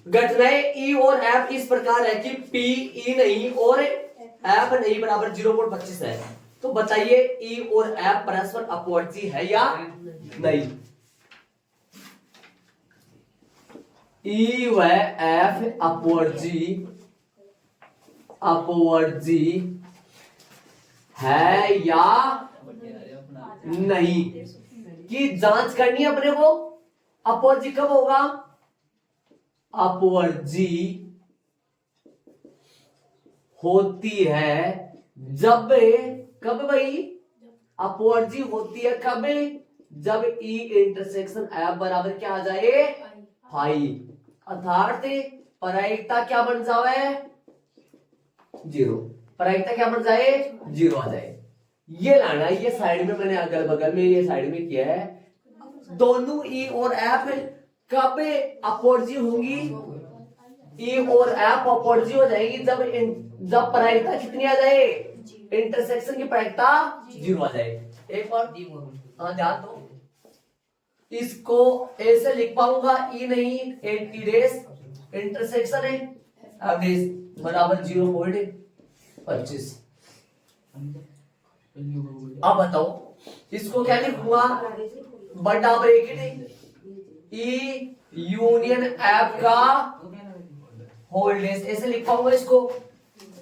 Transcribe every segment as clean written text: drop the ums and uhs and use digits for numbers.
घटनाएं ई और एफ इस प्रकार है कि पी ई नहीं और एफ नहीं बराबर 0.25 है। तो बताइए ई और एफ परस्पर अपवर्ती है या नहीं। ई व एफ अपवर्ती है या नहीं की जांच करनी है अपने को। अपवर्ती कब होगा? अपवर्जी होती है जब, कब भाई अपवर्जी होती है कब? जब ई इंटरसेक्शन एफ बराबर क्या आ जाए? फाई। अर्थात प्रायिकता क्या बन जाए? 0। प्रायिकता क्या बन जाए? 0 आ जाए। ये लाना, ये साइड में मैंने अगल बगल में ये साइड में किया है। दोनों ई और एफ कब अपवर्जी होंगी? ई और एफ अपवर्जी हो जाएगी जब प्रायिकता कितनी आ जाए? इंटरसेक्शन की प्रायिकता 0 आ जाए। एक और ध्यान दो, इसको ऐसे लिख पाऊंगा ई नहीं टी डेस इंटरसेक्शन है अब डेस बराबर 0.25। अब बताओ इसको क्या लिखूंगा? बटा ब्रैकेट ई यूनियन एफ का होल डेस ऐसे लिख पाऊंगा इसको,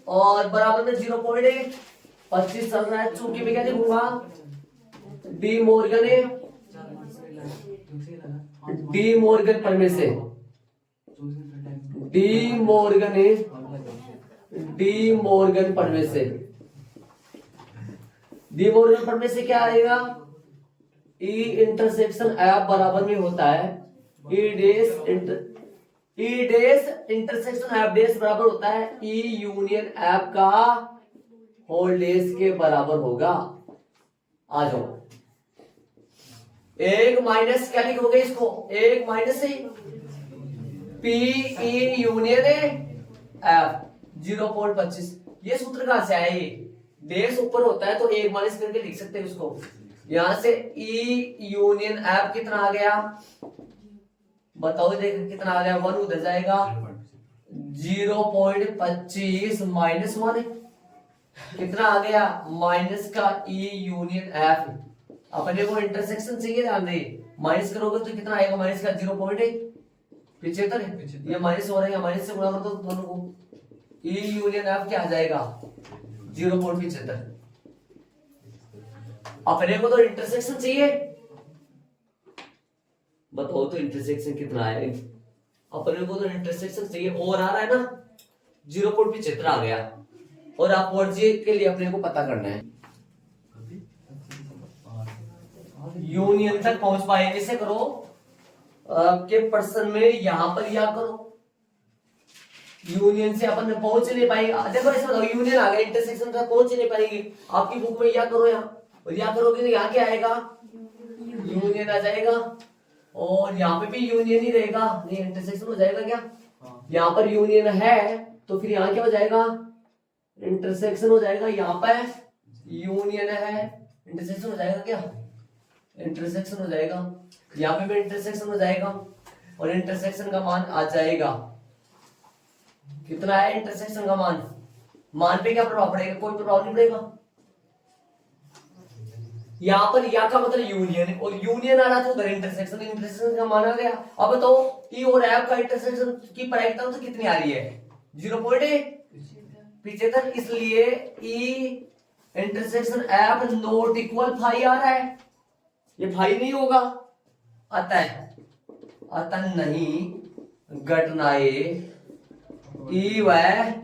और बराबर में 0.25 चल रहा है। चूंकि मैं क्या लिखूंगा? डी मोर्गन परमे से डी मोर्गन परमे से क्या आएगा? ई इंटरसेक्शन एफ बराबर में होता है ई डेस इंटरसेक्शन एफ डेस बराबर होता है ई यूनियन एफ का होल डेस के बराबर होगा। आ जाओ, एक माइनस क्या लिखोगे इसको? एक minus P E union F 0.25। ये सूत्र कहां से आया? ये डेस ऊपर होता है तो एक माइनस करके लिख सकते हैं उसको। यहां से ई यूनियन एफ कितना आ गया? बताओ देख कितना आ गया? 1 उधर जाएगा 0.25 माइनस 1 कितना आ गया? माइनस का ई यूनियन एफ। अपने को इंटरसेक्शन चाहिए, ध्यान दे। माइनस करोगे तो कितना आएगा? माइनस का 0.75। ये माइनस हो रहा है, माइनस से गुणा कर दो दोनों को। ई यूनियन एफ क्या आ जाएगा? 0.75। अपने को तो इंटरसेक्शन चाहिए, बताओ तो इंटरसेक्शन कितना है? अपने को तो इंटरसेक्शन चाहिए और आ रहा है ना 0.75 आ गया। और अपवर्जी के लिए अपने को पता करना है यूनियन तक पहुंच पाए। ऐसे करो आपके प्रश्न में यहां पर या करो, यूनियन से अपन पहुंच नहीं पाएंगे। देखो ऐसे बताओ यूनियन आ गया, इंटरसेक्शन तक पहुंच नहीं पाएंगे। आपकी बुक में या करो यहाँ, और या करोगे तो यहाँ क्या आएगा? यूनियन आ जाएगा, और यहाँ पे भी यूनियन ही रहेगा। नहीं इंटरसेक्शन हो जाएगा क्या? यहाँ पर यूनियन है तो फिर यहाँ क्या हो जाएगा? इंटरसेक्शन हो जाएगा। यहाँ पर यूनियन है, इंटरसेक्शन हो जाएगा क्या? इंटरसेक्शन हो जाएगा। यहाँ पे भी इंटरसेक्शन हो जाएगा, और इंटरसेक्शन का मान आ जाएगा कितना है? इंटरसेक्शन का मान पे क्या प्रभाव पड़ेगा? कोई प्रभाव नहीं पड़ेगा। यहाँ पर या का मतलब यूनियन, और यूनियन आ रहा था उधर इंटरसेक्शन का मान आ गया। अब तो ई और एफ का इंटरसेक्शन की प्रायिकता तो कितनी आ रही है? 0.75। इसलिए E intersection F not equal phi आ रहा है। ये फाई नहीं होगा। अतः नहीं घटनाएं ई व एफ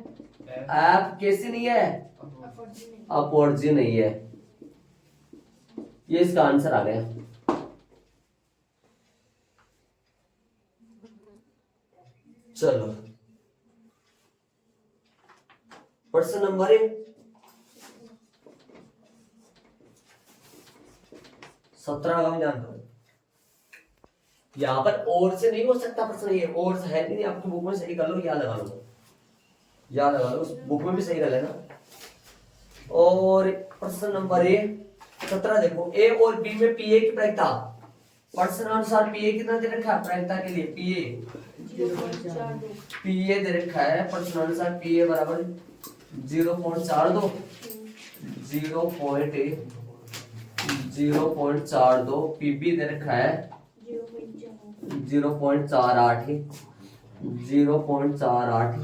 कैसी नहीं है? अपवर्जी नहीं है। ये इसका आंसर आ गया। चलो प्रश्न नंबर 17 का ध्यान करो। यहां पर और से नहीं हो सकता प्रश्न, ये और से है नहीं। आपकी बुक में सही कर लो, याद लगा लो, याद लगा लो, बुक में भी सही कर लेना। और प्रश्न नंबर 17 देखो, ए और बी में पीए की प्रायिकता प्रश्नानुसार पीए कितना दे रखा है प्रायिकता के लिए? पीए दे रखा है प्रश्नानुसार पीए बराबर 0.42 0.42 पीबी दे रखा है 0.48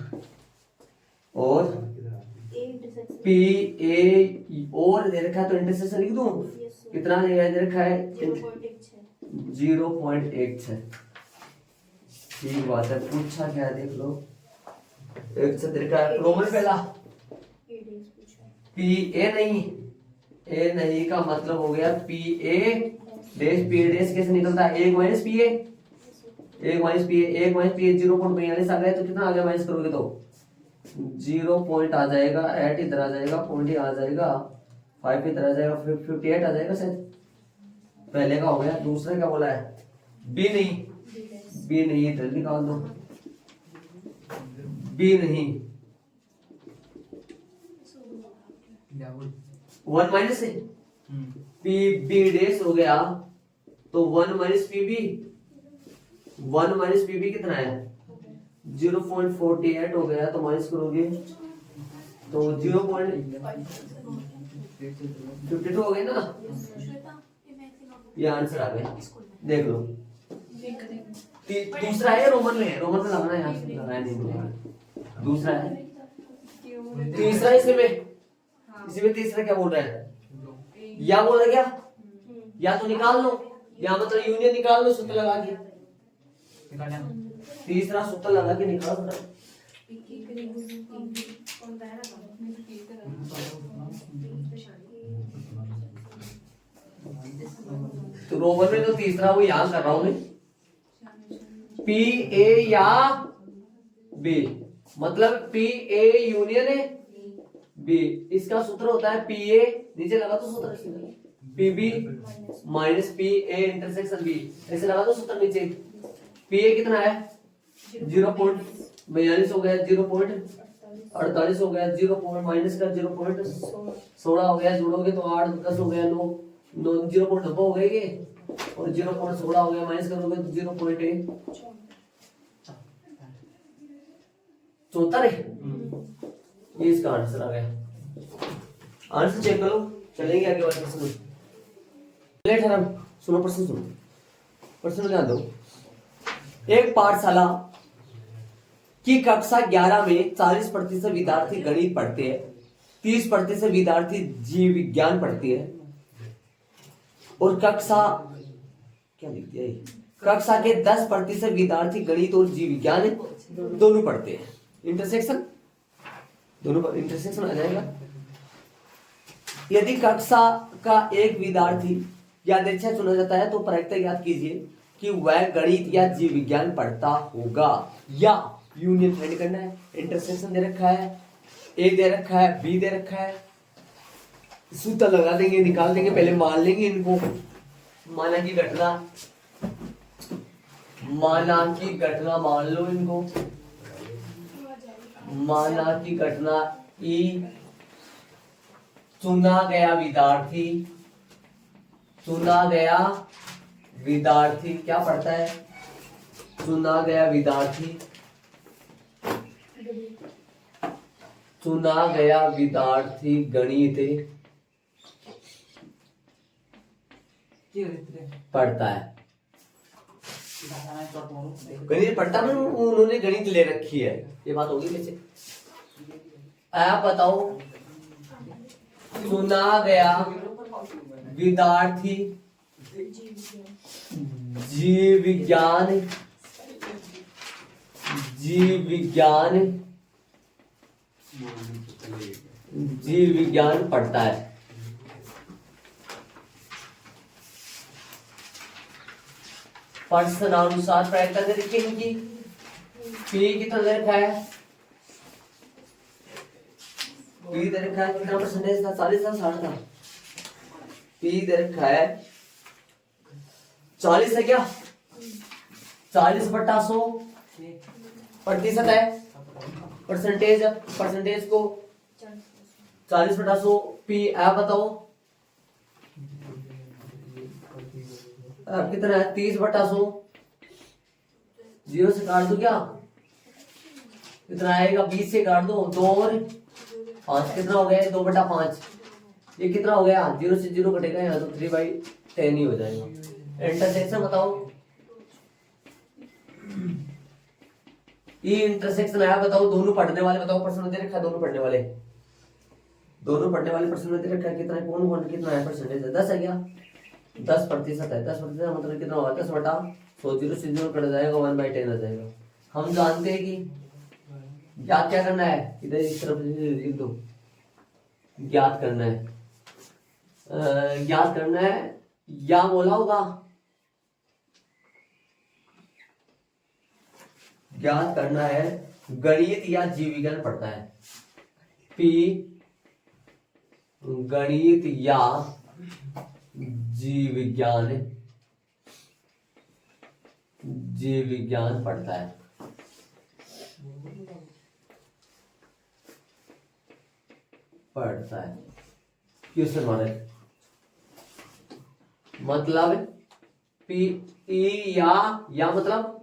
और पी ए और दे रखा है तो इंटरसेक्शन लिख दूं कितना दे रखा है 0.16 ठीक बात है पूछा क्या है देख लो एक से दे रखा है रोमन पहला पी ए नहीं का मतलब हो गया पी ए डैश कैसे निकलता है 1 माइनस पी ए 0.42 आ गया तो कितना आ गया माइनस करोगे तो 0 पॉइंट आ जाएगा 8 इधर आ जाएगा पॉइंट आ जाएगा 5 इधर आ जाएगा 58 आ जाएगा शायद पहले का हो गया दूसरा क्या बोला है बी नहीं इधर निकाल दो बी नहीं 1 माइनस है पी बी डैश हो गया तो 1 माइनस पीबी कितना है 0.48 हो गया तो माइनस करोगे तो 0.52 हो गया ना ये आंसर आ गया देख लो दूसरा है रोमन में लगाना है यहाँ लगाया नहीं मिलेगा दूसरा है तीसरा इसमें तीसरा क्या बोल रहा है या बोल रहा क्या या तो निकाल लो या मतलब यूनियन निकाल लो सूत्र लगा के तीसरा सूत्र लगा के निकाल दो तो रोमन में जो तीसरा वो यहां कर रहा हूं मैं पी ए या बी मतलब पी ए यूनियन है बी इसका सूत्र होता है पी ए नीचे लगा तो सूत्र P B minus P A intersection B ऐसे लगा तो सूत्र नीचे पी ए कितना है 0.42 हो गया 0.48 हो गया 0. माइनस का 0.16 हो गया जोड़ोगे तो 8 10 हो गया 9 0.9 हो गए ये और 0.16 हो गया माइनस करोगे तो 0.8 74 है ये इसका आंसर आ गया आंसर चेक करो चलेंगे आगे वाले प्रश्न में सुनो प्रश्न ध्यान दो एक पाठशाला की कक्षा 11 में 40% विद्यार्थी गणित पढ़ते हैं 30% विद्यार्थी जीव विज्ञान पढ़ते हैं और कक्षा क्या लिख दिया कक्षा के 10% विद्यार्थी गणित और जीव विज्ञान दोनों पढ़ते हैं इंटरसेक्शन दोनों इंटरसेक्शन आ जाएगा यदि कक्षा का एक विद्यार्थी यादृच्छा चुना जाता है तो प्रायिकता याद कीजिए कि वह गणित या जीव विज्ञान पढ़ता होगा या यूनियन फाइंड करना है इंटरसेक्शन दे रखा है ए दे रखा है बी दे रखा है सूत्र लगा देंगे निकाल देंगे पहले मान लेंगे इनको माना की घटना मान लो इनको माना की घटना ई चुना गया विद्यार्थी क्या पढ़ता है चुना गया विद्यार्थी गणित पढ़ता है गणित पढ़ता है उन्होंने गणित ले रखी है ये बात होगी कैसे आप बताओ चुना गया विद्यार्थी जीव विज्ञान पढ़ता है प्रश्नानुसार प्रायिकता दे रखी है इनकी पी कितना दे रखा है पी दे रखा है कितना परसेंटेज था 40 था 60 था पी दे रखा है 40 है क्या 40/100 प्रतिशत है परसेंटेज को 40/100 पी आप बताओ अब कितना है 30/100, 0 से काट दो क्या, कितना आएगा 20 से काट दो, 2 और 5, कितना हो गया 2/5। ये कितना हो गया, 0 से 0 कटेगा यहाँ तो 3/10 ही हो जाएगा। इंटरसेक्शन बताओ, ये इंटरसेक्शन आया बताओ, दोनों पढ़ने वाले बताओ, प्रश्न दे रखा है दोनों पढ़ने वाले प्रश्न दे रखा है, कितना है कौन कौन कितना है परसेंटेज है, 10 है क्या, 10% है, 10% मतलब कितना होगा 10/100, 0 से 0 कट जाएगा 1/10 आ जाएगा। हम जानते हैं कि ज्ञात क्या करना है, इधर इस तरफ लिख दो, ज्ञात करना है, ज्ञात करना है, या बोला होगा, ज्ञात करना है, गणित या जीव विज्ञान पढ़ता है, पी गणित या जीव विज्ञान पढ़ता है। क्वेश्चन मार्क मतलब पी ई या मतलब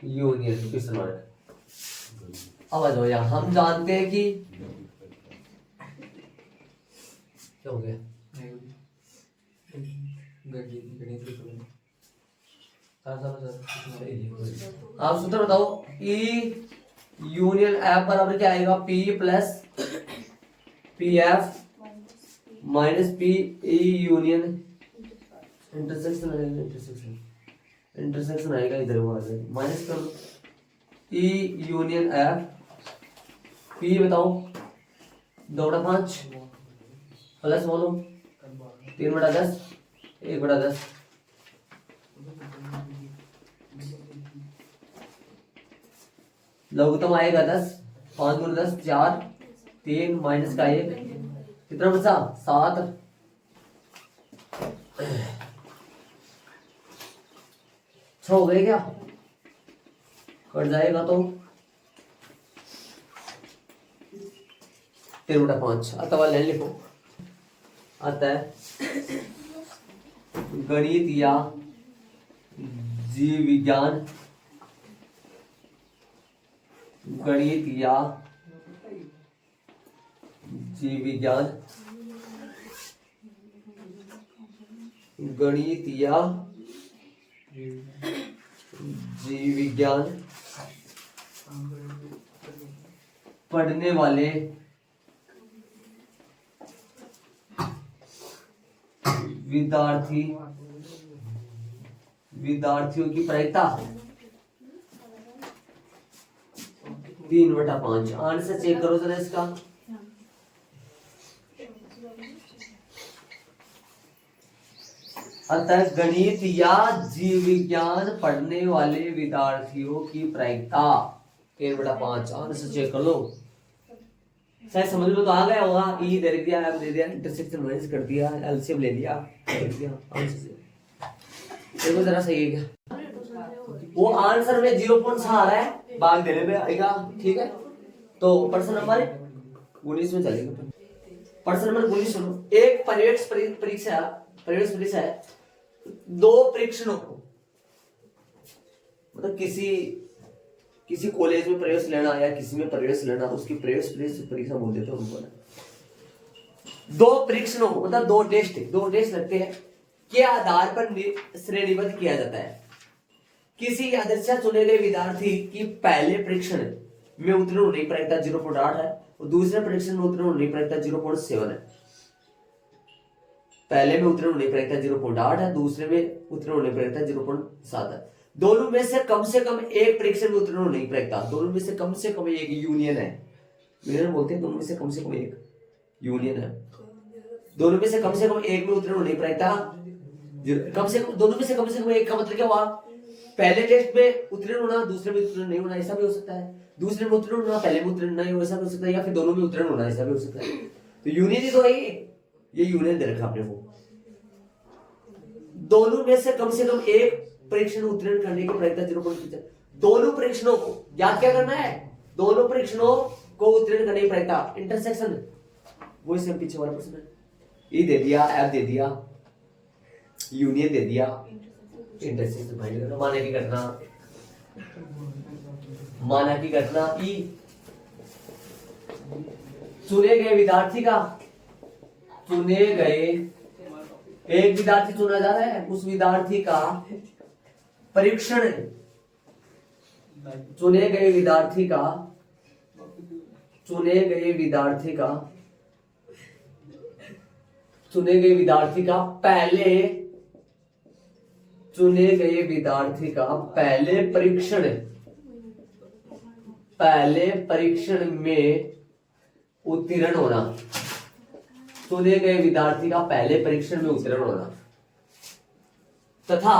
यूनियन, क्वेश्चन मार्क। अब आ जाओ यहाँ, हम जानते हैं कि क्या हो गया, आप सूत्र बताओ, ई यूनियन एफ बराबर क्या आएगा, P plus P F minus P E union intersection आएगा इधर, माइनस करो, ई यूनियन एफ, पी बताओ 2/5 प्लस बोलो 3/10, 1/10, लघुत्तम आएगा 10, 5 × 10 4, 3 माइनस का 1, कितना बचा 7, हो गए क्या, कट जाएगा तो 3/5। अथवा लाइन लिखो, अतः गणित या जीव विज्ञान, गणित या जीव विज्ञान, गणित या जीव विज्ञान पढ़ने वाले विद्यार्थियों की प्रायिकता 3/5। आंसर चेक करो जरा इसका, अतः गणित या जीव विज्ञान पढ़ने वाले विद्यार्थियों की प्रायिकता 3/5। आंसर चेक कर लो, शायद समझ में तो आ गया होगा, ई दे दिया, एफ दे दिया, इंटरसेक्शन माइनस कर दिया, एलसीएम ले लिया, आंसर से देखो जरा सही है क्या, वो आंसर में 0 पॉइंट आ रहा है, भाग देने में आएगा, ठीक है। तो प्रश्न नंबर 19 में चलेगा, प्रश्न नंबर 19 सुनो, एक प्रवेश परीक्षा है, 2 परीक्षणों को, मतलब किसी कॉलेज में प्रवेश लेना या किसी में प्रवेश लेना, उसकी प्रवेश परीक्षा बोल देते हैं उनको। 2 परीक्षणों को मतलब 2 टेस्ट लगते हैं के आधार पर श्रेणीबद्ध किया जाता है। किसी यादृच्छा चुने गए विद्यार्थी की पहले परीक्षण में उत्तीर्ण होने की प्रायिकता 0.8 है और दूसरे परीक्षण में उत्तीर्ण होने की प्रायिकता 0.7 है। पहले में उत्तीर्ण होने की प्रायिकता 0.8 है, दूसरे में उत्तीर्ण होने की प्रायिकता 0.7 है। दोनों में से कम एक परीक्षण में उत्तीर्ण होने की प्रायिकता, दोनों में से कम एक यूनियन है, यूनियन बोलते हैं, दोनों में से कम एक यूनियन है, दोनों में से कम एक में उत्तीर्ण होने की प्रायिकता दोनों में से कम एक का मतलब क्या हुआ, पहले टेस्ट में उत्तीर्ण होना, दूसरे में उत्तीर्ण नहीं होना, ऐसा भी हो सकता है, दूसरे में उत्तीर्ण होना, पहले में उत्तीर्ण नहीं होना, ऐसा भी हो सकता है, या फिर दोनों में उत्तीर्ण होना, ऐसा भी हो सकता है। तो यूनियन ही तो है, ये यूनियन दे रखा आपने को। दोनों में से कम एक परीक्षण उत्तीर्ण करने की प्रायिकता 0.5। दोनों परीक्षणों को याद क्या करना है, दोनों परीक्षणों को उत्तीर्ण करने की प्रायिकता, इंटरसेक्शन वो इससे पीछे वाला प्रश्न है, ई दे दिया, एफ दे दिया, यूनियन दे दिया, इंटरसेक्शन फाइंड करना। माना की घटना, माना की घटना ई चुने गए विद्यार्थी का, चुने गए, एक विद्यार्थी चुना जा रहा है, उस विद्यार्थी का परीक्षण, चुने गए विद्यार्थी का, चुने गए विद्यार्थी का, चुने गए विद्यार्थी का पहले, चुने गए विद्यार्थी का पहले परीक्षण, पहले परीक्षण में उत्तीर्ण होना, चुने गए विद्यार्थी का पहले परीक्षण में उत्तीर्ण होना तथा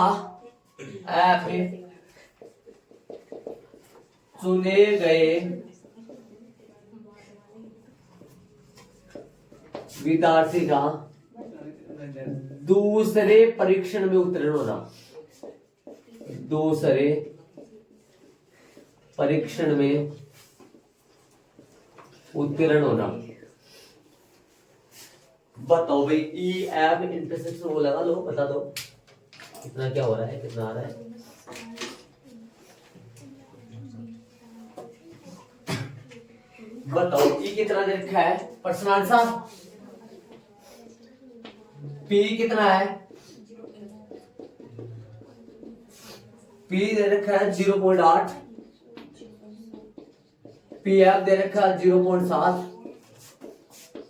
चुने गए विद्यार्थी का दूसरे परीक्षण में उत्तीर्ण होना, दूसरे परीक्षण में उत्तीर्ण होना। बताओ भाई ई एफ इंटरसेक्शन वो लगा लो, बता दो कितना क्या हो रहा है, कितना आ रहा है। बताओ ई कितना दे रखा है, पर्सन आंसर पी कितना है, पी दे रखा है 0.8, पी एफ दे रखा है 0.7,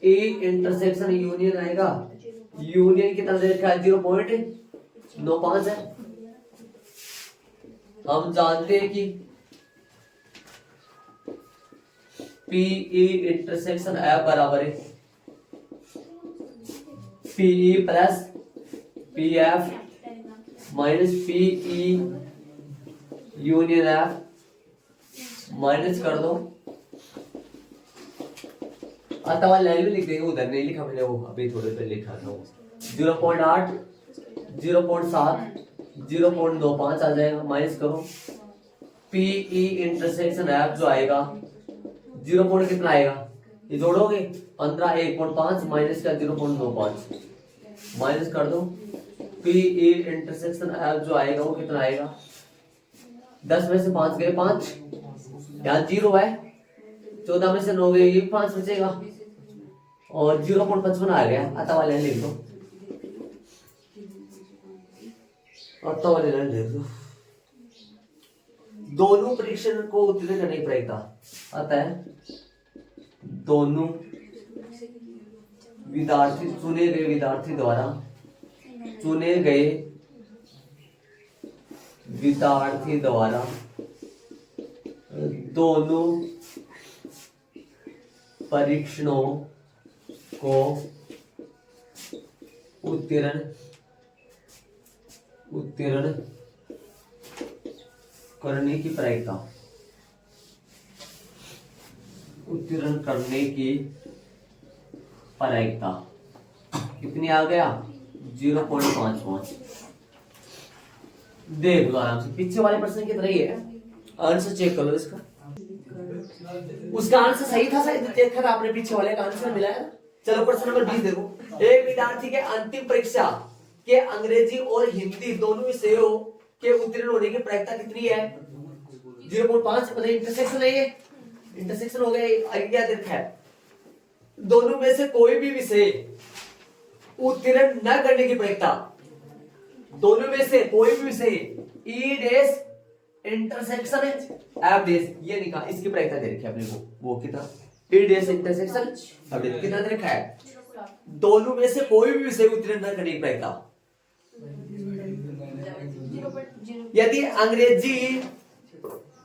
ए इंटरसेक्शन यूनियन आएगा, यूनियन कितना दे रखा है 0.95 है। हम जानते हैं कि पीई इंटरसेक्शन एफ बराबर है P E plus P F minus P E union F, minus कर दो, अथवा लाइन में लिख देंगे, उधर नहीं लिखा मैंने, वो अभी थोड़े पे लिखा था। 0.8, 0.7, 0.25 आ जाएगा, माइनस करो पीई इंटरसेक्शन एफ जो आएगा 0. कितना आएगा, ये जोड़ोगे 15, 1.5 माइनस का 0.25, माइनस कर दो पीई इंटरसेक्शन एफ जो आएगा वो कितना आएगा, 10 में से 5 गए 5, यहाँ 0 है, 14 में से 9 गए, ये 5 बचेगा और 0.55 आ गया। आता वाले लिख दो, आता वाले लिख दो। दोनों परीक्षण को उत्तीर्ण करने की प्रक्रिया आता है, दोनों विद्यार्थी, चुने गए विद्यार्थी द्वारा, चुने गए विद्यार्थी द्वारा दोनों परीक्षणों को उत्तीर्ण करने की प्रक्रिया, उत्तीर्ण करने की प्रक्रिया कितनी आ गया 0.55। देख लो आराम से, पीछे वाले प्रश्न कितना ही है, आंसर चेक कर लो इसका, उसका आंसर सही था, सही देखा था आपने, पीछे वाले का आंसर मिला है। चलो प्रश्न नंबर 20 देखो, एक विद्यार्थी के अंतिम परीक्षा के अंग्रेजी और हिंदी दोनों विषयों के उत्तीर्ण होने की प्रक्रिया कितनी है 0.5, मतलब इंटरसेक्शन है, ये इंटरसेक्शन हो गया, क्या देखा है, दोनों में से कोई भी विषय उत्तीर्ण न करने की प्रक्रिया, दोनों में से कोई भी विषय ई डैश इंटरसेक्शन एफ डैश, ये निकाल, इसकी प्रक्रिया दे रखी है अपने को, वो कितना ई डैश इंटरसेक्शन एफ डैश कितना दे रखा है, दोनों में से कोई भी विषय उत्तीर्ण न करने की प्रक्रिया। यदि अंग्रेजी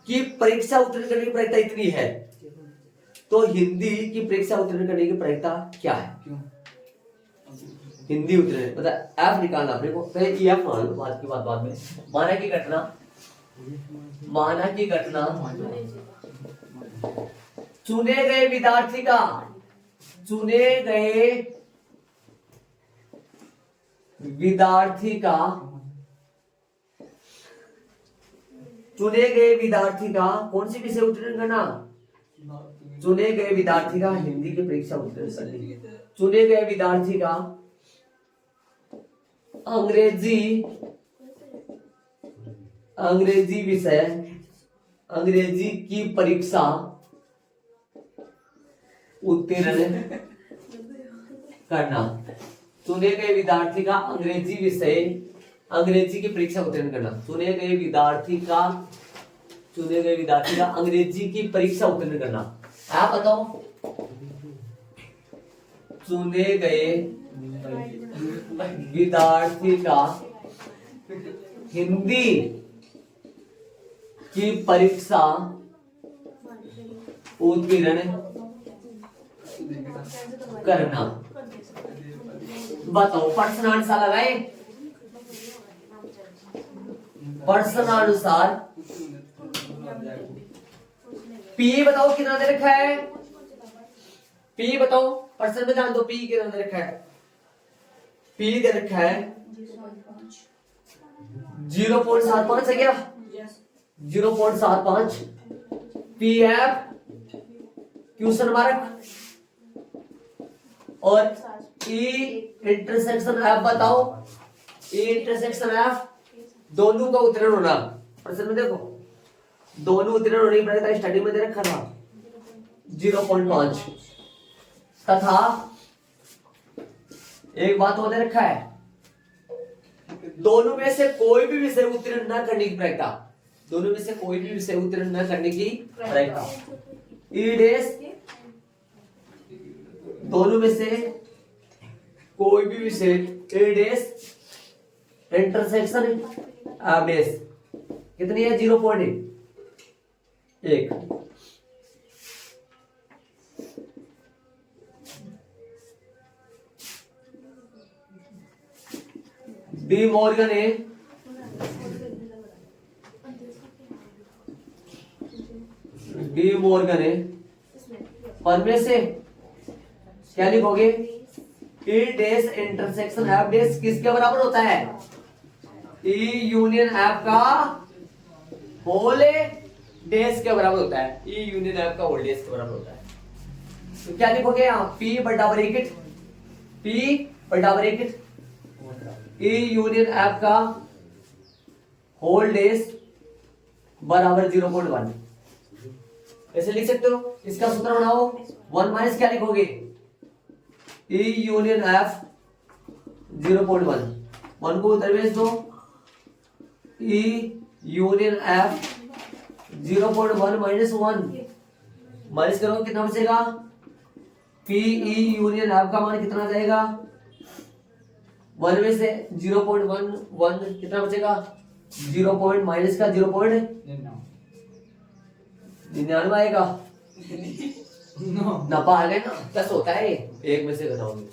की परीक्षा उत्तीर्ण करने की प्रक्रिया इतनी है तो हिंदी की परीक्षा उत्तीर्ण करने की प्रक्रिया क्या है, हिंदी उत्तीर्ण, मतलब एफ निकालना अपने को, पहले ई एफ मान लो, बात की बात बाद में। माना की घटना, माना की घटना चुने गए विद्यार्थी का, चुने गए विद्यार्थी का, चुने गए विद्यार्थी का कौन सी विषय उत्तीर्ण करना, चुने गए विद्यार्थी का हिंदी की परीक्षा उत्तीर्ण करनी, चुने गए विद्यार्थी का अंग्रेजी विषय, अंग्रेजी की परीक्षा उत्तीर्ण करना। चुने गए विद्यार्थी का अंग्रेजी विषय, अंग्रेजी की परीक्षा उत्तीर्ण करना। चुने गए विद्यार्थी का अंग्रेजी की परीक्षा उत्तीर्ण करना। आप बताओ, चुने गए विद्यार्थी का हिंदी की परीक्षा उत्तीर्ण करना। बताओ प्रश्नानुसार लगाए, प्रश्नानुसार पी बताओ कितना दे रखा है, पी बताओ प्रश्न में जान दो, पी कितना दे रखा है, पी दे रखा है 0.75 है क्या, 0.75 पी एफ क्वेश्चन मार्क और ई इंटरसेक्शन एफ बताओ, ई इंटरसेक्शन एफ दोनों का उत्तीर्ण होना। प्रश्न में देखो दोनों उत्तीर्ण होने की प्रक्रिया स्टार्टिंग में दे रखा था 0.5 तथा एक बात और दे रखा है, दोनों में से कोई भी विषय उत्तीर्ण न करने की प्रक्रिया, दोनों में से कोई भी विषय उत्तीर्ण न करने की प्रक्रिया। ई डेस दोनों में से कोई भी विषय ए डेस इंटरसेक्शन एफ डेस कितनी है 0.1। डी मॉर्गन है पर में से क्या लिखोगे, ई डेस इंटरसेक्शन एफ डेस किसके बराबर होता है, ई यूनियन एफ का होल डेस के बराबर होता है, ई यूनियन एफ का होल डेस के बराबर होता है। तो क्या लिखोगे यहाँ पी बटा ब्रैकेट, पी बटा ब्रैकेट ई यूनियन एफ का होल डेस बराबर 0.1 ऐसे लिख सकते हो। इसका सूत्र बनाओ 1 माइनस क्या लिखोगे, ई यूनियन एफ 0.1, 1 को उधर भेज दो, E union F 0.1 minus 1 minus करो कितना बचेगा, पी ई यूनियन एफ का मान कितना जाएगा, 1 में से 0.11 कितना बचेगा, 0 माइनस का 0.99 आएगा, 90 आ गए ना, प्लस होता है एक में से घटाओगे,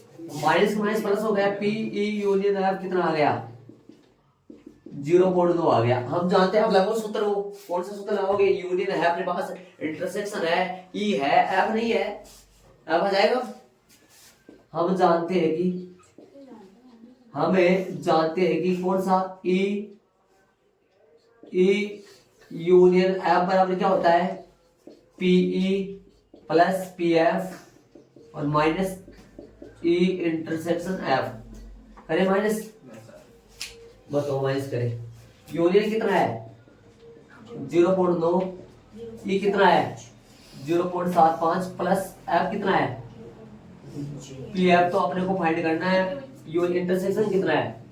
माइनस माइनस प्लस हो गया, पी ई यूनियन एफ कितना आ गया 0.2 आ गया। हम जानते हैं अब लगाओ सूत्र, वो कौन सा सूत्र लगाओगे, यूनियन है अपने पास, इंटरसेक्शन है, ई है, एफ नहीं है, एफ आ जाएगा। हम जानते हैं कि कौन सा ई यूनियन एफ बराबर क्या होता है, पीई प्लस पी एफ और माइनस ई इंटरसेक्शन एफ, करें माइनस, बताओ माइनस करें, यूनियन कितना है 0.9, ई कितना है 0.75 प्लस एफ कितना है, पी एफ तो अपने को फाइंड करना है, यूनियन इंटरसेक्शन कितना है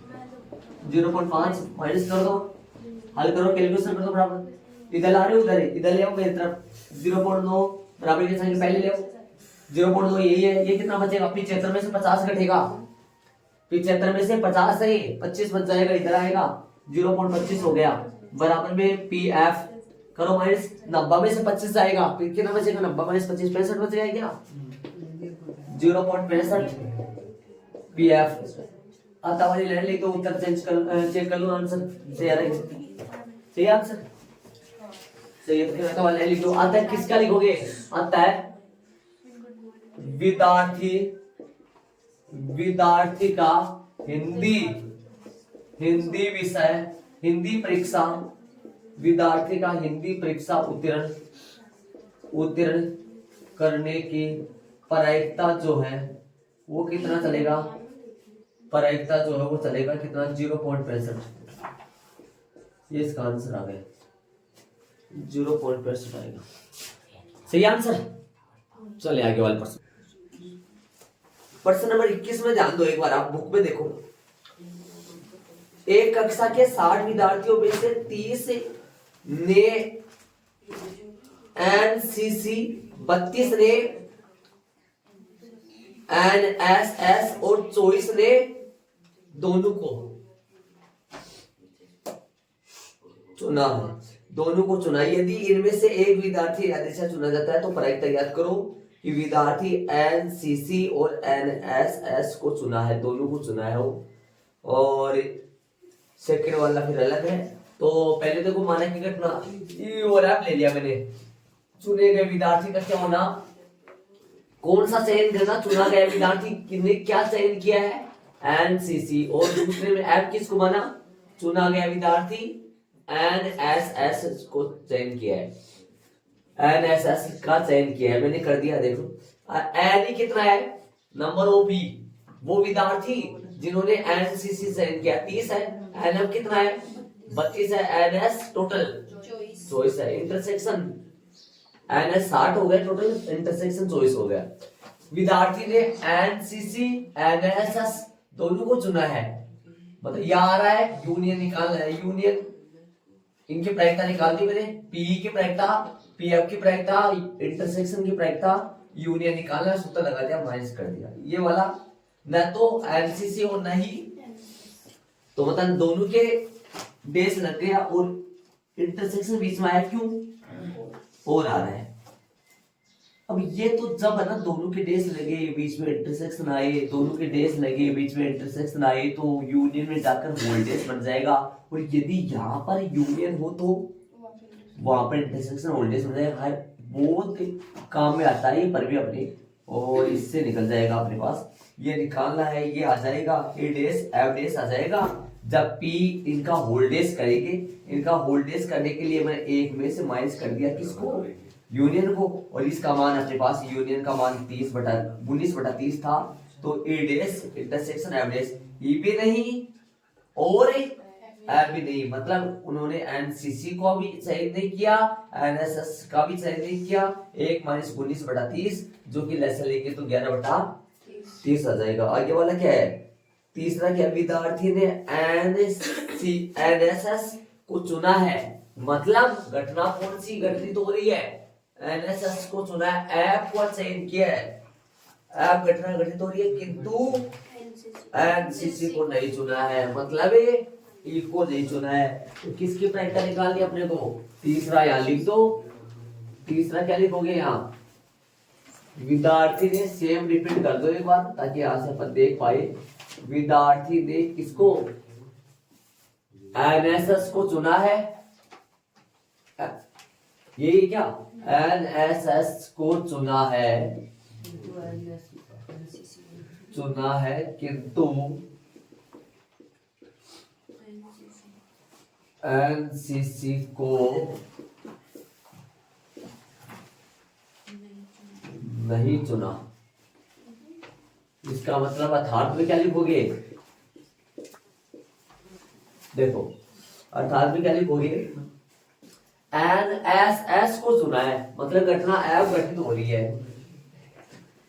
0.5 माइनस कर दो, हल करो, कैलकुलेशन कर दो बराबर, इधर ला रहे हो उधर, इधर ले आओ मेरी तरफ, 0.9 बराबर के साइन पहले ले आओ, 0.9 यही है, ये कितना बचेगा, 75 में से 50 घटेगा, 75 में से 50 है 25 बच जाएगा, इधर आएगा 0.25 हो गया, बराबर में पी एफ करो माइनस, 90 में से 25 जाएगा, फिर कितना बचेगा, 90 माइनस 25 65 बच जाएगा क्या, 0.65 पी एफ। आता वाली लाइन लिख दो, उत्तर चेक कर लो, आंसर सही आ रहा है, सही आंसर सही है, फिर आता वाली लाइन लिख दो। आता है किसका लिखोगे, आता है विद्यार्थी का हिंदी विषय, हिंदी परीक्षा, विद्यार्थी का हिंदी परीक्षा उत्तीर्ण करने की प्रायिकता जो है वो कितना चलेगा, प्रायिकता जो है वो चलेगा कितना 0.65। ये इसका आंसर आ गया 0.65 आएगा। सही आंसर। चलिए आगे वाले प्रश्न। प्रश्न नंबर 21 में ध्यान दो, एक बार आप बुक में देखो। एक कक्षा के 60 विद्यार्थियों में से 30 ने एनसीसी, 32 ने एनएसएस और 24 ने दोनों को चुना है। दोनों को चुना। यदि इनमें से एक विद्यार्थी अध्यक्ष चुना जाता है तो प्रायिकता याद करो कि विद्यार्थी एनसीसी और एनएसएस को चुना है, दोनों को चुना है वो, और सेकंड वाला फिर अलग है। तो पहले देखो माना की घटना ये ओवरलैप ले लिया मैंने। चुने गए विद्यार्थी का क्या होना, कौन सा चयन करना, चुना गया विद्यार्थी ने क्या चयन किया है एनसीसी, और दूसरे में एफ किसको माना, चुना गया विद्यार्थी एनएसएस को चयन किया है, एनएसएस का चयन किया है मैंने कर दिया। देखो एन कितना है, नंबर ऑफ बी, वो विद्यार्थी जिन्होंने एनसीसी चयन किया 30 है, एनएफ कितना है 32 है, एनएस टोटल 24 है। इंटरसेक्शन एनएस 60 हो गया, टोटल इंटरसेक्शन 24 हो गया। विद्यार्थी ने एनसीसी एनएसएस दोनों को चुना है, मतलब यह आ रहा है यूनियन निकालना है। यूनियन इनकी प्रायिकता निकाल दी मैंने, पी की प्रायिकता, पीएफ की प्रायिकता, इंटरसेक्शन की प्रायिकता, यूनियन निकालना, सूत्र लगा दिया, माइनस कर दिया। ये वाला न तो एनसीसी और न ही, तो मतलब दोनों के डेज लग गया और इंटरसेक्शन बीच में आया, क्यों और आ रहा है। अब ये तो जब है ना दोनों के डेज लगे बीच में इंटरसेक्शन आए, दोनों के डेज लगे बीच में इंटरसेक्शन आए, तो यूनियन में जाकर वोल्टेज बन जाएगा। और यदि यहाँ पर यूनियन हो तो वहां पर इंटरसेक्शन वोल्टेज बन जाएगा। बहुत काम में आता है ये पर भी अपने, और इससे निकल जाएगा अपने पास। ये निकालना है, ये आ जाएगा ए डेज एफ डेज आ जाएगा जब पी इनका होल्डेज करेंगे। इनका होल्डेज करने के लिए मैंने एक में से माइनस कर दिया किसको, यूनियन को, और इसका मान अपने पास यूनियन का मान 19/30 था। तो ए डेज इंटरसेक्शन एफ डेज ई भी नहीं और एफ भी नहीं, मतलब उन्होंने एनसीसी को भी चयन नहीं किया, एनएसएस का भी चयन नहीं किया। 1 - 19/30 जो कि लेसन लेंगे तो 11/30 आ जाएगा। आगे वाला क्या है, तीसरा क्या, विद्यार्थी ने एनएसएस को चुना है, मतलब घटना कौन सी घटित हो रही है, एनएसएस को चुना है, एफ को चयन किया है, एफ घटना घटित हो रही है, किंतु एनसीसी को नहीं चुना है, मतलब ई को नहीं चुना है। तो किसकी प्रायिकता निकालनी है अपने को, तीसरा यहाँ लिख दो। तीसरा क्या लिखोगे यहाँ, विद्यार्थी ने, सेम रिपीट कर दो एक बार ताकि यहां से अपन देख पाए। विद्यार्थी ने किसको, एनएसएस को चुना है, ये क्या, एनएसएस को चुना है, किंतु एनसीसी को नहीं चुना। इसका मतलब अर्थात में क्या लिखोगे, देखो अर्थात में क्या लिखोगे, एनएसएस को चुना है, मतलब घटना एफ घटित हो रही है,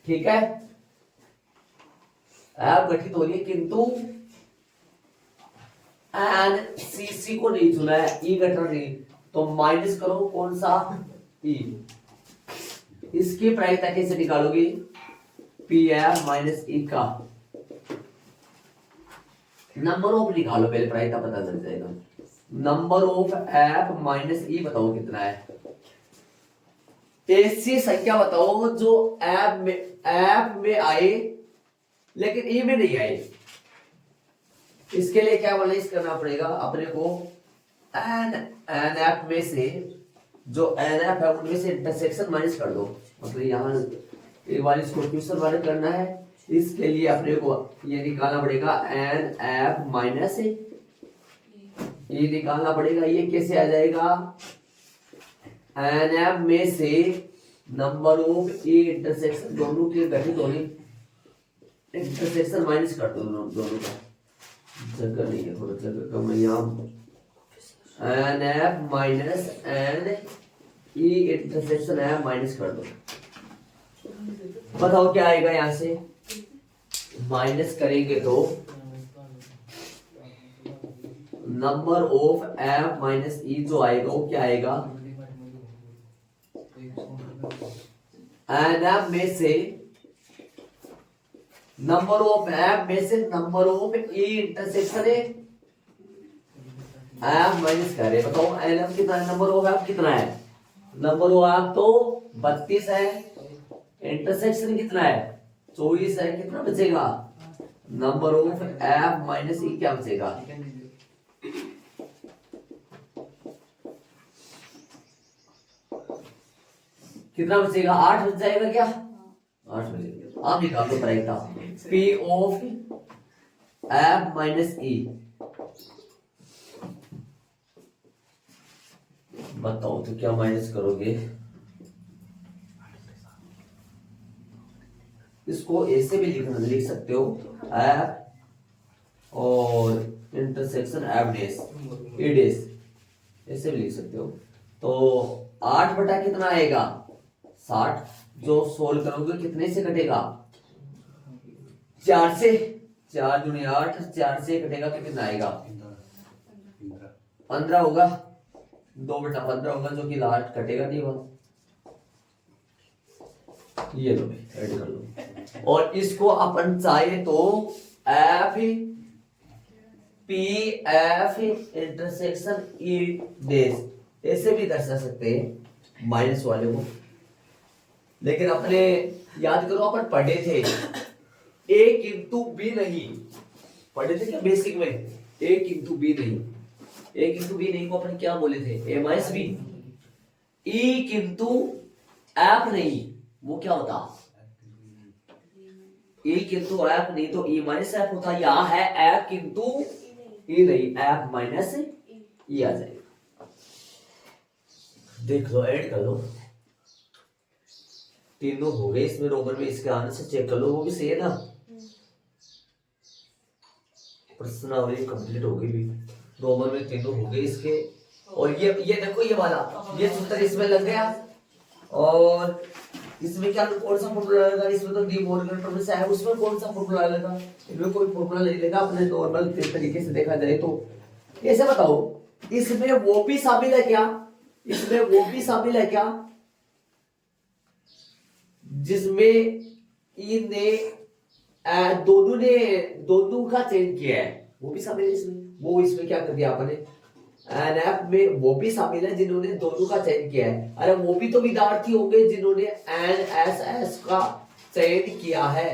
ठीक है, एफ घटित हो रही है, किंतु एनसीसी को नहीं चुना है, ई घटना नहीं। तो माइनस करो कौन सा, ई। इसकी प्रायिकता कैसे निकालोगे, पी एफ माइनस ई का नंबर ऑफ निकालो, पहले प्रायिकता पता चल जाएगा। नंबर ऑफ एफ माइनस ई बताओ कितना है, ऐसी संख्या बताओ जो एफ में आए लेकिन ई में नहीं आए। इसके लिए क्या माइनस करना पड़ेगा अपने को, एन एफ में से जो एन एफ है उनमें से इंटरसेक्शन माइनस कर दो, मतलब यहाँ एक बार इसको क्वेश्चन वाले करना है। इसके लिए अपने को ये निकालना पड़ेगा एन एफ माइनस ये निकालना पड़ेगा। ये कैसे आ जाएगा, एन एफ में से नंबर ऑफ ए इंटरसेक्शन दोनों के घटित होने इंटरसेक्शन माइनस कर दो दोनों का, जगह नहीं है, थोड़ा जगह कम है यहाँ। N F minus n E intersection F minus कर दो। बताओ क्या आएगा यहाँ से, माइनस करेंगे तो नंबर ऑफ एफ माइनस ई जो आएगा वो क्या आएगा, एन एफ में से नंबर ऑफ एफ में से नंबर ऑफ ई इंटरसेक्शन है एफ माइनस कर रहे। बताओ एन एफ कितना है, नंबर ऑफ एफ कितना है, नंबर ऑफ एफ तो 32 है, इंटरसेक्शन कितना है 24 है, कितना बचेगा, नंबर ऑफ एफ माइनस ई क्या बचेगा, कितना बचेगा, 8 बच जाएगा क्या, 8 बचेगा। आप निकाल दो प्राइता पी ऑफ एफ माइनस ई, बताओ तो क्या माइनस करोगे, इसको ऐसे भी लिख सकते हो एफ और इंटरसेक्शन एफ डेस ई डेस, ऐसे भी लिख सकते हो। तो 8 बटा कितना आएगा 60, जो सोल्व करोगे कितने से कटेगा, 4 से, 4 दूनी 8, 4 से कटेगा तो कितना आएगा 15 होगा, 2 बटा 15 होगा, जो कि लास्ट कटेगा नहीं वहां। ये लो ऐड कर लो, और इसको अपन चाहे तो F P F intersection E डेस ऐसे भी दर्शा सकते हैं माइनस वाले को, लेकिन अपने याद करो अपन पढ़े थे ए किंतु बी नहीं, पढ़े थे क्या बेसिक में, ए किंतु बी नहीं, ए किंतु बी नहीं को अपन क्या बोले थे, ए माइनस बी, ई किंतु एफ नहीं, वो क्या होता, ई किंतु एफ नहीं तो ई माइनस एफ होता, यहाँ है एफ किंतु ई नहीं, एफ माइनस ई आ जाएगा। देख लो ऐड कर लो, तीनों हो गए इसमें रोमन में, इसके आने से चेक कर लो वो भी सही है ना, प्रश्नावली कंप्लीट हो गई भी, रोमन में तीनों हो गए इसके। और ये देखो ये वाला, ये सूत्र इसमें लग गया, और इसमें क्या कौन सा फॉर्मूला लगेगा, इसमें तो डी मॉर्गन प्रमेय से है, उसमें कौन सा फॉर्मूला लगेगा, इसमें कोई फॉर्मूला नहीं लगेगा, अपने नॉर्मल तरीके से देखा जाए तो। ऐसे बताओ इसमें वो भी शामिल है क्या, इसमें वो भी शामिल है क्या जिसमें ई ने दोनों का चयन किया है, वो भी शामिल है इसमें, वो इसमें क्या कर दिया आपने, एनएफ में वो भी शामिल है जिन्होंने दोनों का चयन किया है। अरे वो भी तो विद्यार्थी होंगे जिन्होंने एनएसएस का चयन किया है,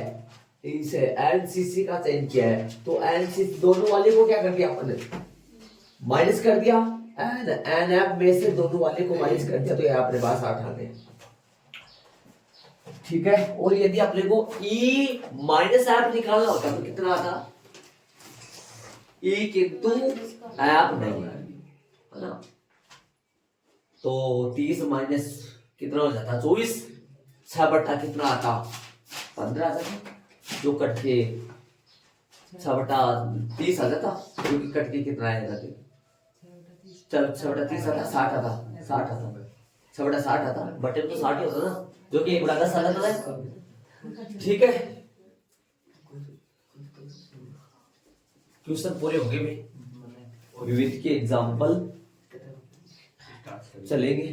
इसे एनसीसी का चयन किया है, तो एनसीसी दोनों वाले को क्या कर दिया आपने, माइनस कर दिया, एनएफ में से दोनों वाले को माइनस कर दिया, तो ये अपने पास 8 आ गए, ठीक है। और यदि अपने को ई माइनस एफ निकालना होता तो कितना आता, ई किंतु एफ नहीं है ना, तो 30 माइनस कितना हो जाता 24, 6 बटा कितना आता 15 आ जाता, जो कट के 6 बटा 30 आ जाता, जो कि कट के कितना आएगा, 6 बटा 30 आता 60 आता, 60 आता, 6 बटा 60 आता, बटे तो 60 ही होता ना, जो कि 1 बटा 10 आ जाता है, ठीक है। क्वेश्चन पूरे हो गए, विविध के एग्जाम्पल चलेंगे।